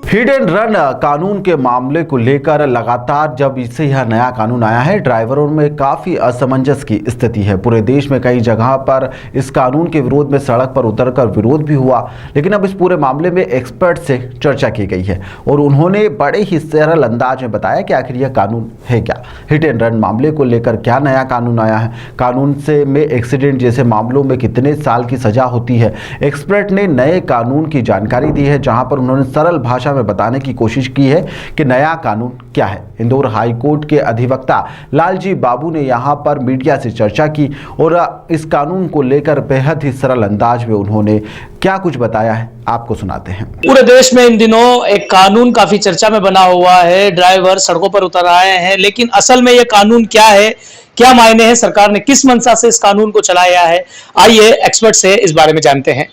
Hit and run कानून के मामले को लेकर लगातार जब इससे यह नया कानून आया है, ड्राइवरों में काफी असमंजस की स्थिति है। पूरे देश में कई जगह पर इस कानून के विरोध में सड़क पर उतरकर विरोध भी हुआ, लेकिन अब इस पूरे मामले में एक्सपर्ट से चर्चा की गई है और उन्होंने बड़े ही सरल अंदाज में बताया कि आखिर यह कानून है क्या। हिट एंड रन मामले को लेकर क्या नया कानून आया है, कानून से में एक्सीडेंट जैसे मामलों में कितने साल की सजा होती है। एक्सपर्ट ने नए कानून की जानकारी दी है, जहां पर उन्होंने सरल भाषा में बताने की कोशिश की है कि नया कानून क्या है। इंदौर हाई कोर्ट के अधिवक्ता लालजी बाबू ने यहां पर मीडिया से चर्चा की और इस कानून को लेकर बेहद ही सरल अंदाज में उन्होंने क्या कुछ बताया है, आपको सुनाते हैं। पूरे देश में इन दिनों एक कानून काफी चर्चा में बना हुआ है, ड्राइवर सड़कों पर उतर आए हैं, लेकिन असल में यह कानून क्या है, क्या मायने हैं, सरकार ने किस मंशा से इस कानून को चलाया है, आइए एक्सपर्ट से इस बारे में जानते हैं।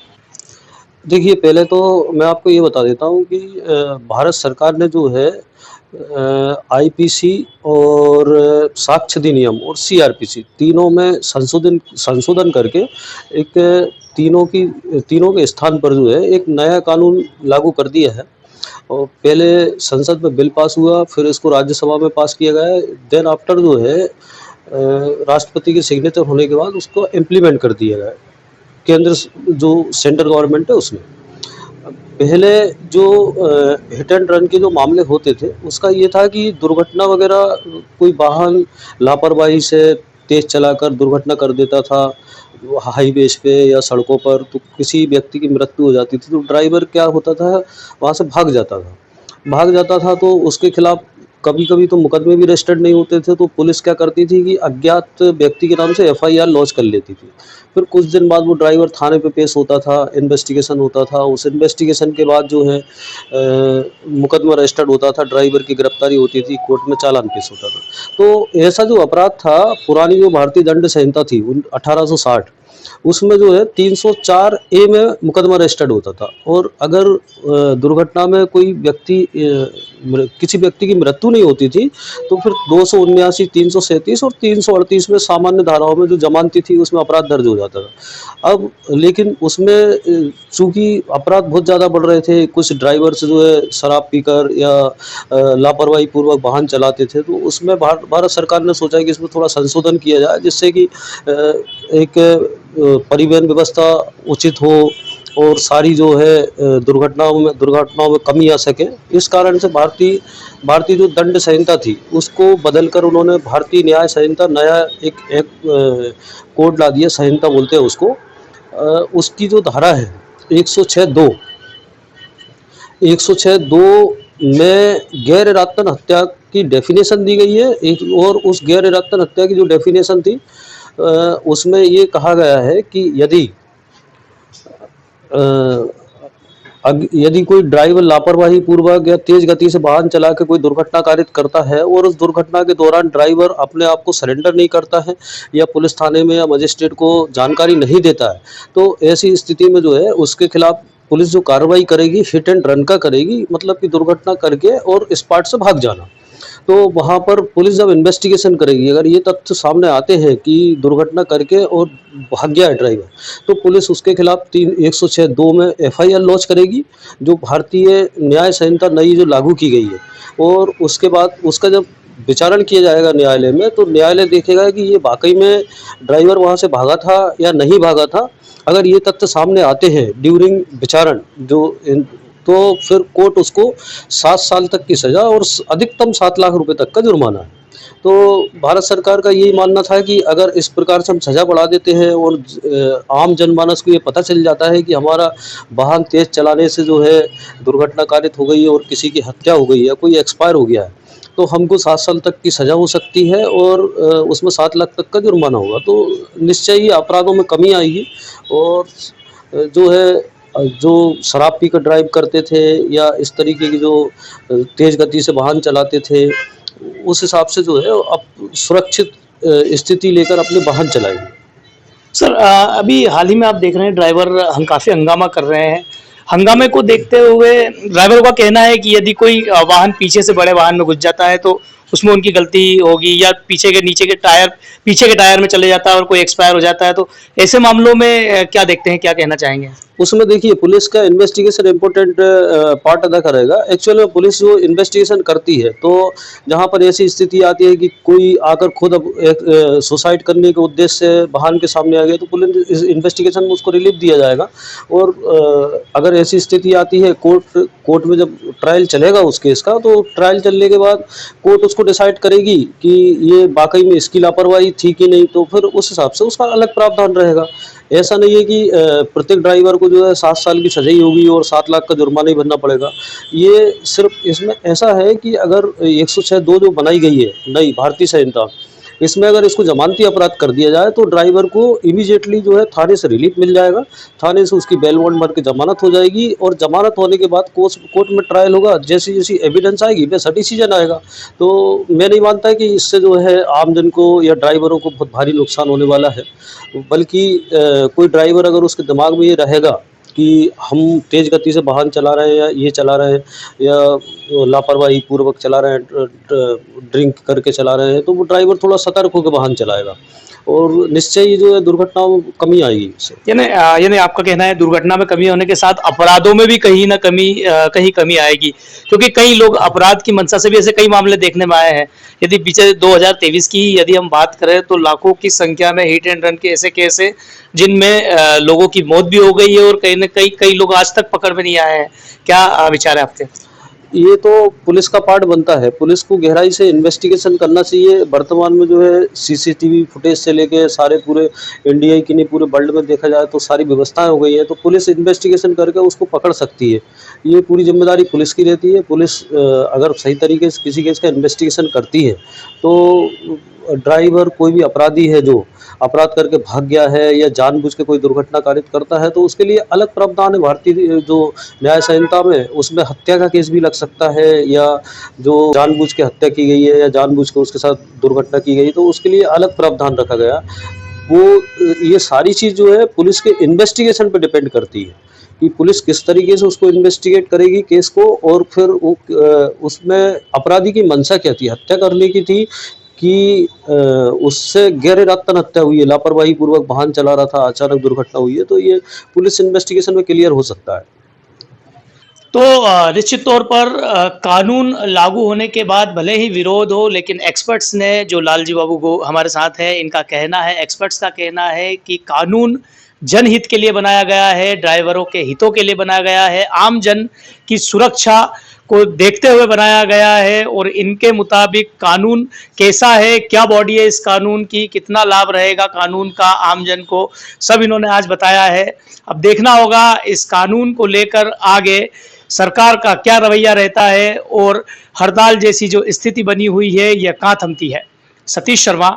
देखिए, पहले तो मैं आपको ये बता देता हूँ कि भारत सरकार ने जो है आईपीसी और साक्ष्य अधिनियम और सीआरपीसी तीनों में संशोधन करके एक तीनों के स्थान पर जो है एक नया कानून लागू कर दिया है। और पहले संसद में बिल पास हुआ, फिर इसको राज्यसभा में पास किया गया, देन आफ्टर जो है राष्ट्रपति के सिग्नेचर होने के बाद उसको इम्प्लीमेंट कर दिया गया केंद्र जो सेंट्रल गवर्नमेंट है उसमें। पहले जो हिट एंड रन के जो मामले होते थे उसका ये था कि दुर्घटना वगैरह, कोई वाहन लापरवाही से तेज चलाकर दुर्घटना कर देता था हाईवेज पे या सड़कों पर, तो किसी व्यक्ति की मृत्यु हो जाती थी तो ड्राइवर क्या होता था, वहाँ से भाग जाता था तो उसके खिलाफ कभी कभी तो मुकदमे भी रजिस्टर्ड नहीं होते थे, तो पुलिस क्या करती थी कि अज्ञात व्यक्ति के नाम से एफआईआर लॉन्च कर लेती थी। फिर कुछ दिन बाद वो ड्राइवर थाने पे पेश होता था, इन्वेस्टिगेशन होता था, उस इन्वेस्टिगेशन के बाद जो है मुकदमा रजिस्टर्ड होता था, ड्राइवर की गिरफ्तारी होती थी, कोर्ट में चालान पेश होता था। तो ऐसा जो अपराध था, पुरानी जो भारतीय दंड संहिता थी 1860, उसमें जो है 304 ए में मुकदमा रजिस्टर्ड होता था। और अगर दुर्घटना में कोई व्यक्ति किसी व्यक्ति की मृत्यु नहीं होती थी तो फिर 279, 337 और 338 में सामान्य धाराओं में जो जमानती थी उसमें अपराध दर्ज हो जाता था। अब लेकिन उसमें चूंकि अपराध बहुत ज़्यादा बढ़ रहे थे, कुछ ड्राइवर्स जो है शराब पीकर या लापरवाही पूर्वक वाहन चलाते थे, तो उसमें भारत सरकार ने सोचा कि इसमें थोड़ा संशोधन किया जाए जिससे कि एक परिवहन व्यवस्था उचित हो और सारी जो है दुर्घटनाओं में कमी आ सके। इस कारण से भारतीय जो दंड संहिता थी उसको बदलकर उन्होंने भारतीय न्याय संहिता नया एक कोड ला दिया, संहिता बोलते हैं उसको। उसकी जो धारा है 106(2) में गैर इरादतन हत्या की डेफिनेशन दी गई है। और उस गैर इरादतन हत्या की जो डेफिनेशन थी उसमें ये कहा गया है कि यदि कोई ड्राइवर लापरवाही पूर्वक या तेज गति से वाहन चला के कोई दुर्घटना कारित करता है और उस दुर्घटना के दौरान ड्राइवर अपने आप को सरेंडर नहीं करता है या पुलिस थाने में या मजिस्ट्रेट को जानकारी नहीं देता है, तो ऐसी स्थिति में जो है उसके खिलाफ पुलिस जो कार्रवाई करेगी हिट एंड रन का करेगी, मतलब कि दुर्घटना करके और स्पॉट से भाग जाना। तो वहाँ पर पुलिस जब इन्वेस्टिगेशन करेगी, अगर ये तथ्य सामने आते हैं कि दुर्घटना करके और भाग गया है ड्राइवर, तो पुलिस उसके खिलाफ 106(2) में एफआईआर लॉन्च करेगी, जो भारतीय न्याय संहिता नई जो लागू की गई है। और उसके बाद उसका जब विचारण किया जाएगा न्यायालय में, तो न्यायालय देखेगा कि ये वाकई में ड्राइवर वहाँ से भागा था या नहीं भागा था। अगर ये तथ्य सामने आते हैं ड्यूरिंग विचारण तो फिर कोर्ट उसको 7 साल तक की सज़ा और अधिकतम 7 लाख रुपए तक का जुर्माना है। तो भारत सरकार का यही मानना था कि अगर इस प्रकार से हम सज़ा बढ़ा देते हैं और आम जनमानस को ये पता चल जाता है कि हमारा वाहन तेज़ चलाने से जो है दुर्घटना कारित हो गई है और किसी की हत्या हो गई है, कोई एक्सपायर हो गया है, तो हमको 7 साल तक की सज़ा हो सकती है और उसमें 7 लाख तक का जुर्माना होगा। तो निश्चय ही अपराधों में कमी आएगी। और जो शराब पीकर ड्राइव करते थे या इस तरीके की जो तेज़ गति से वाहन चलाते थे, उस हिसाब से जो है अब सुरक्षित स्थिति लेकर अपने वाहन चलाएंगे। सर, अभी हाल ही में आप देख रहे हैं ड्राइवर हम काफ़ी हंगामा कर रहे हैं। हंगामे को देखते हुए ड्राइवर का कहना है कि यदि कोई वाहन पीछे से बड़े वाहन में घुस जाता है तो उसमें उनकी गलती होगी, या पीछे के टायर में चले जाता है और कोई एक्सपायर हो जाता है, तो ऐसे मामलों में क्या देखते हैं, क्या कहना चाहेंगे? उसमें देखिए पुलिस का इन्वेस्टिगेशन इम्पोर्टेंट पार्ट अदा करेगा। एक्चुअल में पुलिस जो इन्वेस्टिगेशन करती है, तो जहाँ पर ऐसी स्थिति आती है कि कोई आकर खुद अब एक सुसाइड करने के उद्देश्य से वाहन के सामने आ गया, तो पुलिस इस इन्वेस्टिगेशन में उसको रिलीफ दिया जाएगा। और अगर ऐसी स्थिति आती है कोर्ट में जब ट्रायल चलेगा उस केस का, तो ट्रायल चलने के बाद कोर्ट उसको डिसाइड करेगी कि ये वाकई में इसकी लापरवाही थी कि नहीं, तो फिर उस हिसाब से उसका अलग प्रावधान रहेगा। ऐसा नहीं है कि प्रत्येक ड्राइवर को जो है 7 साल की सज़ा होगी और 7 लाख का जुर्माना ही भरना पड़ेगा। ये सिर्फ इसमें ऐसा है कि अगर 106(2) जो बनाई गई है नई भारतीय संहिता, इसमें अगर इसको ज़मानती अपराध कर दिया जाए, तो ड्राइवर को इमीडिएटली जो है थाने से रिलीफ मिल जाएगा। थाने से उसकी बेल बॉन्ड भर के ज़मानत हो जाएगी, और ज़मानत होने के बाद कोर्ट में ट्रायल होगा। जैसी-जैसी एविडेंस आएगी वैसा डिसीजन आएगा। तो मैं नहीं मानता कि इससे जो है आमजन को या ड्राइवरों को बहुत भारी नुकसान होने वाला है। बल्कि कोई ड्राइवर अगर उसके दिमाग में ये रहेगा कि हम तेज़ गति से वाहन चला रहे हैं, या ये चला रहे हैं, या लापरवाही पूर्वक चला रहे हैं, ड्रिंक करके चला रहे हैं, तो वो ड्राइवर थोड़ा सतर्क होकर वाहन चलाएगा, और निश्चय ही जो है दुर्घटनाओं में कमी आएगी इससे। यानी आपका कहना है दुर्घटना में कमी होने के साथ अपराधों में भी कहीं कमी आएगी, क्योंकि कई लोग अपराध की मंशा से भी ऐसे कई मामले देखने में आए हैं। यदि पीछे 2023 की यदि हम बात करें, तो लाखों की संख्या में हिट एंड रन के ऐसे केस है जिनमें लोगों की मौत भी हो गई है, और कहीं न कई लोग आज तक पकड़ में नहीं आए हैं। क्या विचार है आपके? ये तो पुलिस का पार्ट बनता है। पुलिस को गहराई से इन्वेस्टिगेशन करना चाहिए। वर्तमान में जो है सीसीटीवी फुटेज से लेके सारे पूरे इंडिया की नहीं पूरे वर्ल्ड में देखा जाए तो सारी व्यवस्थाएं हो गई है, तो पुलिस इन्वेस्टिगेशन करके उसको पकड़ सकती है। ये पूरी जिम्मेदारी पुलिस की रहती है। पुलिस अगर सही तरीके से किसी केस का इन्वेस्टिगेशन करती है, तो ड्राइवर कोई भी अपराधी है जो अपराध करके भाग गया है या जानबूझ के कोई दुर्घटना कारित करता है, तो उसके लिए अलग प्रावधान है भारतीय जो न्याय संहिता में। उसमें हत्या का केस भी लग सकता है, या जो जानबूझ के हत्या की गई है या जानबूझ के उसके साथ दुर्घटना की गई, तो उसके लिए अलग प्रावधान रखा गया। वो ये सारी चीज़ जो है पुलिस के इन्वेस्टिगेशन पे डिपेंड करती है कि पुलिस किस तरीके से उसको इन्वेस्टिगेट करेगी केस को, और फिर वो उसमें अपराधी की मंशा क्या थी, हत्या करने की थी कि उससे गैर इरादतन हत्या हुई है, लापरवाही पूर्वक वाहन चला रहा था, अचानक दुर्घटना हुई है, तो ये पुलिस इन्वेस्टिगेशन में क्लियर हो सकता है। तो निश्चित तौर पर कानून लागू होने के बाद भले ही विरोध हो, लेकिन एक्सपर्ट्स ने, जो लालजी बाबू को हमारे साथ है, इनका कहना है, एक्सपर्ट्स का कहना है कि कानून जनहित के लिए बनाया गया है, ड्राइवरों के हितों के लिए बनाया गया है, आम जन की सुरक्षा को देखते हुए बनाया गया है, और इनके मुताबिक कानून कैसा है, क्या बॉडी है इस कानून की, कितना लाभ रहेगा कानून का आम जन को, सब इन्होंने आज बताया है। अब देखना होगा इस कानून को लेकर आगे सरकार का क्या रवैया रहता है, और हड़ताल जैसी जो स्थिति बनी हुई है यह कहाँ थमती है। सतीश शर्मा,